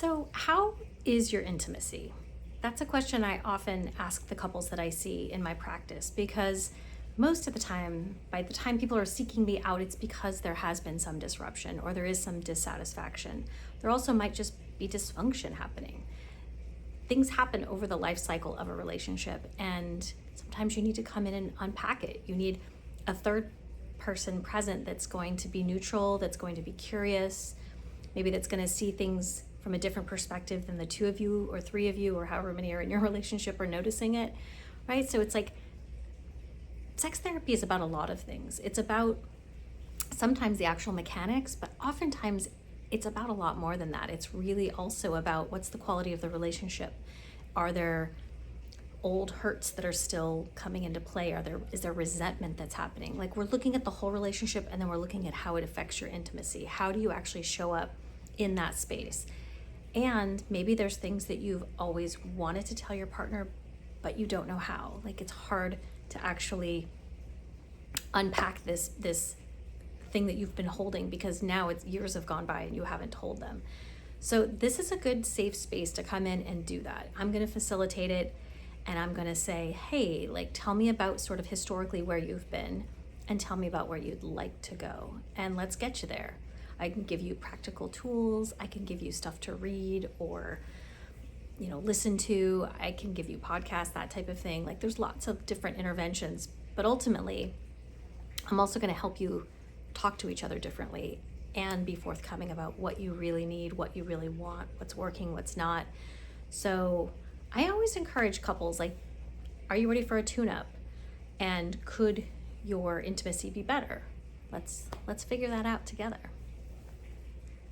So, how is your intimacy? That's a question I often ask the couples that I see in my practice because most of the time, by the time people are seeking me out, it's because there has been some disruption or there is some dissatisfaction. There also might just be dysfunction happening. Things happen over the life cycle of a relationship, and sometimes you need to come in and unpack it. You need a third person present that's going to be neutral, that's going to be curious, maybe that's going to see things from a different perspective than the two of you or three of you or however many are in your relationship are noticing it, right? So it's like sex therapy is about a lot of things. It's about sometimes the actual mechanics, but oftentimes it's about a lot more than that. It's really also about what's the quality of the relationship. Are there old hurts that are still coming into play? Is there resentment that's happening? Like, we're looking at the whole relationship, and then we're looking at how it affects your intimacy. How do you actually show up in that space? And maybe there's things that you've always wanted to tell your partner, but you don't know how. Like, it's hard to actually unpack this thing that you've been holding because now it's years have gone by and you haven't told them. So this is a good safe space to come in and do that. I'm going to facilitate it, and I'm going to say, hey, like, tell me about sort of historically where you've been and tell me about where you'd like to go, and let's get you there. I can give you practical tools. I can give you stuff to read or, listen to. I can give you podcasts, that type of thing. Like, there's lots of different interventions, but ultimately, I'm also going to help you talk to each other differently and be forthcoming about what you really need, what you really want, what's working, what's not. So I always encourage couples, like, are you ready for a tune-up? And could your intimacy be better? Let's figure that out together.